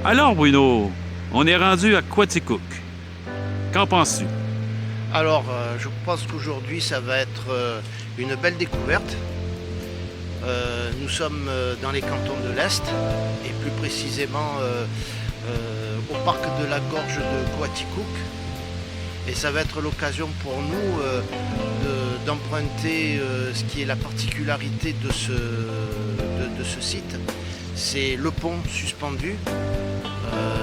Alors, Bruno, on est rendu à Quaticook. Qu'en penses-tu? Alors, je pense qu'aujourd'hui, ça va être une belle découverte. Nous sommes dans les cantons de l'Est, et plus précisément au parc de la gorge de Quaticook. Et ça va être l'occasion pour nous d'emprunter ce qui est la particularité de ce site. C'est le pont suspendu,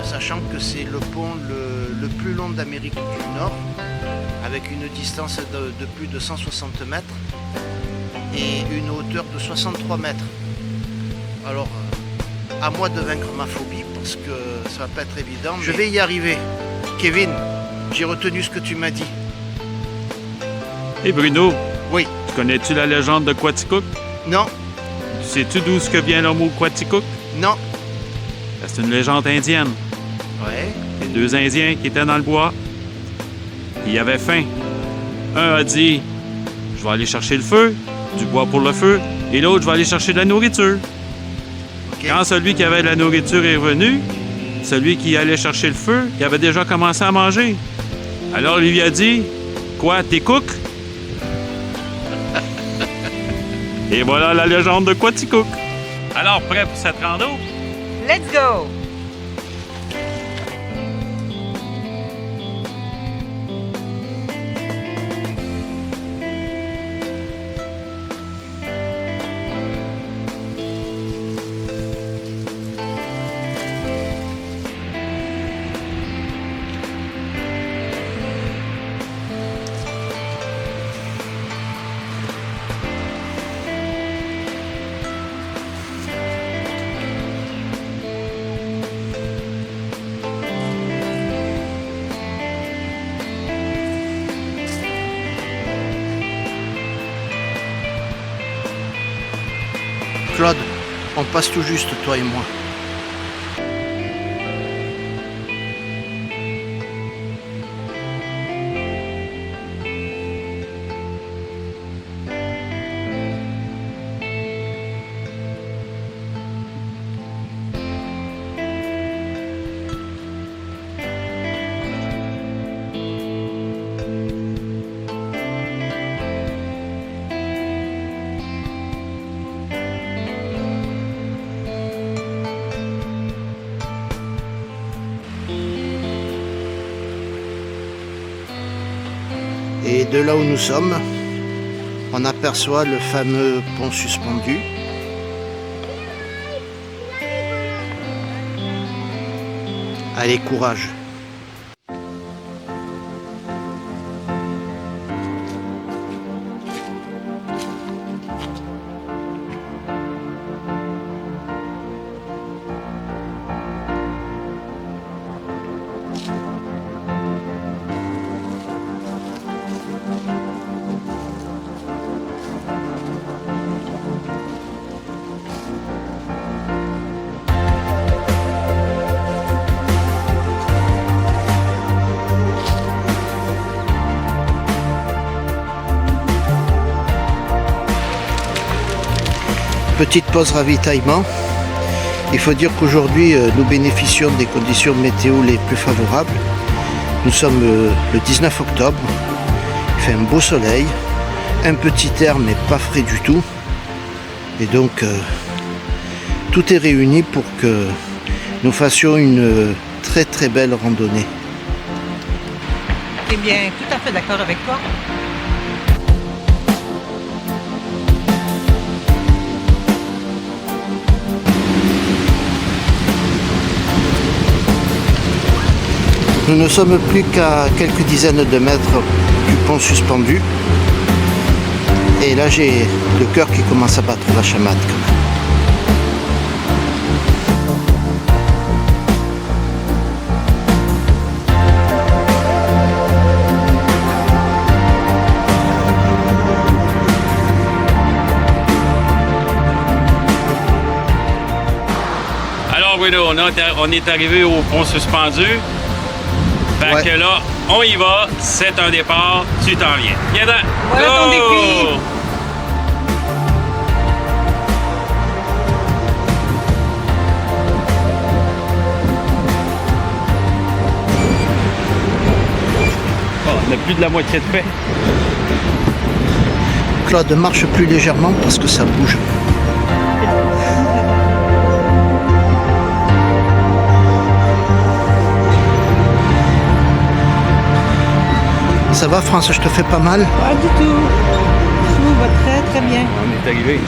sachant que c'est le pont le plus long d'Amérique du Nord, avec une distance de plus de 160 mètres et une hauteur de 63 mètres. Alors, à moi de vaincre ma phobie, parce que ça va pas être évident. Je vais y arriver. Kevin, j'ai retenu ce que tu m'as dit. Et Bruno, Oui. connais-tu la légende de Quaticook? Non. Sais-tu d'où ce que vient le mot Quaticook? Non. C'est une légende indienne. Ouais. Les deux Indiens qui étaient dans le bois, ils avaient faim. Un a dit « Je vais aller chercher le feu, du bois pour le feu. » Et l'autre « Je vais aller chercher de la nourriture. » Okay. Quand celui qui avait de la nourriture est revenu, celui qui allait chercher le feu, il avait déjà commencé à manger. Alors il lui a dit « Quoi, t'es cook? » Et voilà la légende de Quaticook. Alors, prêt pour cette rando? Let's go! Claude, on passe tout juste, toi et moi. Et de là où nous sommes, on aperçoit le fameux pont suspendu. Allez, courage! Petite pause ravitaillement. Il faut dire qu'aujourd'hui, nous bénéficions des conditions météo les plus favorables. Nous sommes le 19 octobre. Il fait un beau soleil, un petit air mais pas frais du tout. Et donc, tout est réuni pour que nous fassions une très très belle randonnée. Eh bien, tout à fait d'accord avec toi. Nous ne sommes plus qu'à quelques dizaines de mètres du pont suspendu. Et là, j'ai le cœur qui commence à battre la chamade quand même. Alors, Bruno, on est arrivé au pont suspendu. Fait Ouais. que là, on y va. C'est un départ. Tu t'en viens. Viens donc. Voilà ton défi. On a plus de la moitié de fait. Claude marche plus légèrement parce que ça bouge. Ça va France, je te fais pas mal? Pas du tout. Tout va très très bien. On est arrivé.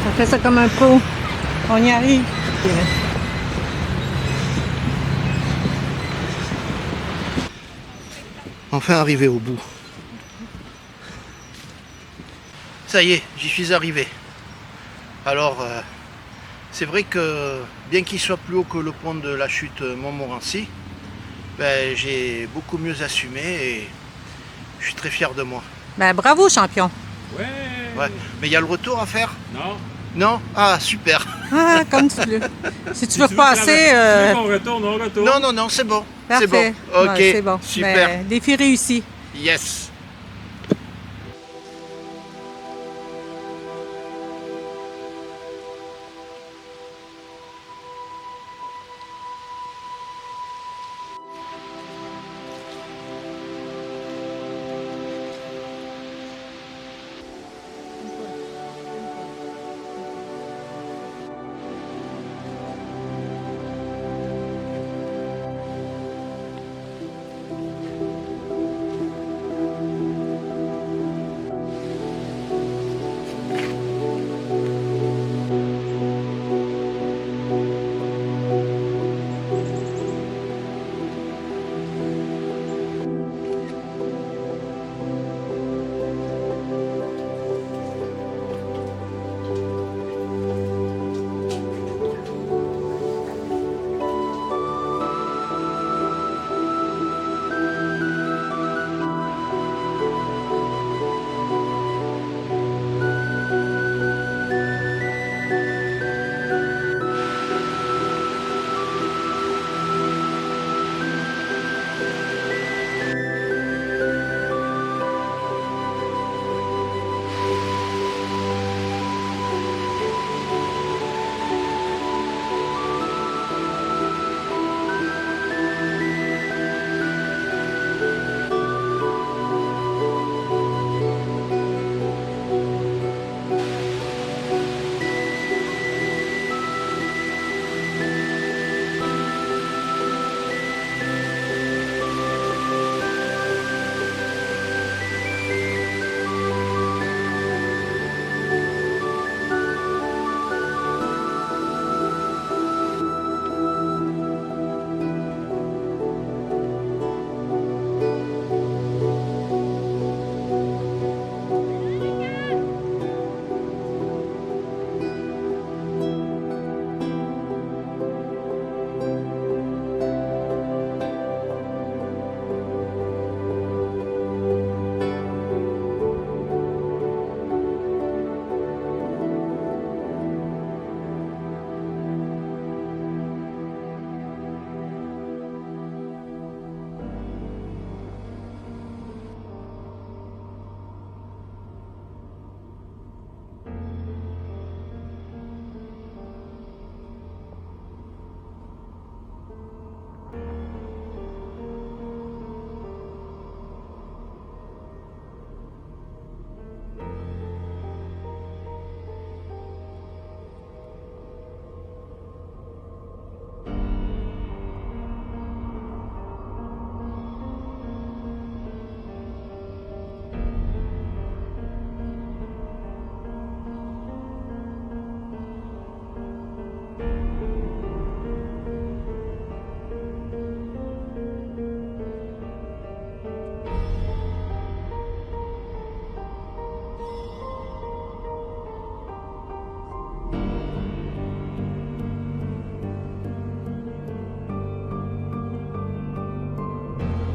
On fait ça comme un pro. On y arrive. Enfin arrivé au bout. Ça y est, j'y suis arrivé. Alors, c'est vrai que bien qu'il soit plus haut que le pont de la chute Montmorency, ben, j'ai beaucoup mieux assumé et je suis très fier de moi. Ben bravo champion. Ouais. Ouais. Mais il y a le retour à faire? Non. Non? Ah, super. Ah, comme tu veux. Si tu veux repasser, On retourne, on retourne. Non, non, non, c'est bon. C'est parfait. bon. Ok, Ouais, c'est bon. super. Ben, défi réussi. Yes.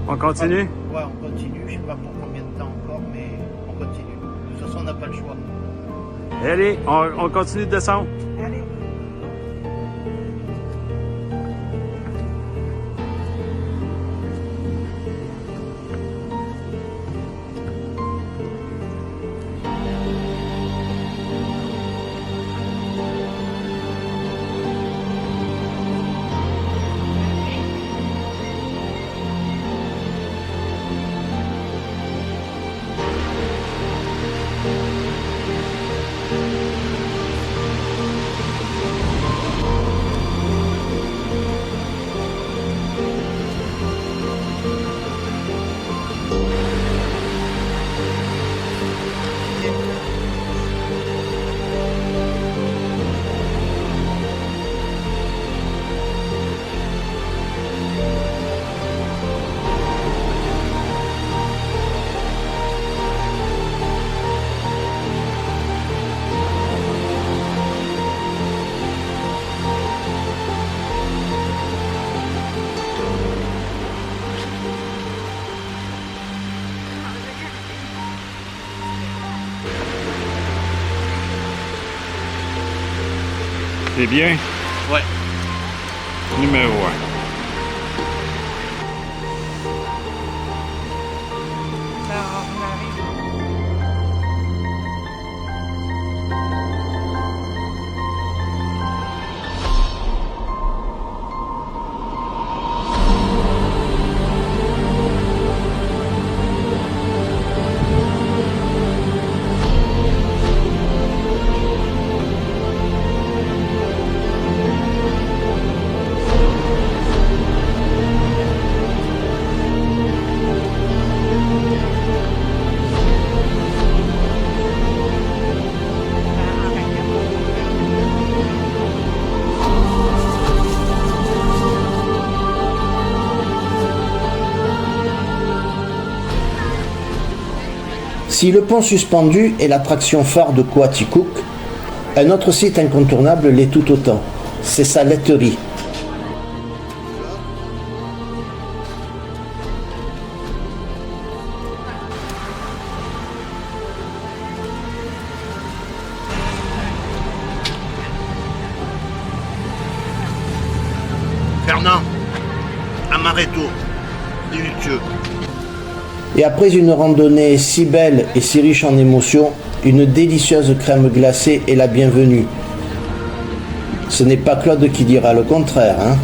On continue? Ouais, on continue. Je sais pas pour combien de temps encore, mais on continue. De toute façon, on n'a pas le choix. Allez, on continue de descendre. Allez. C'est bien. Ouais. Numéro 1. Si le pont suspendu est l'attraction phare de Coaticook, un autre site incontournable l'est tout autant. C'est sa laiterie. Fernand, amaretto, délicieux. Et après une randonnée si belle et si riche en émotions, une délicieuse crème glacée est la bienvenue. Ce n'est pas Claude qui dira le contraire, hein.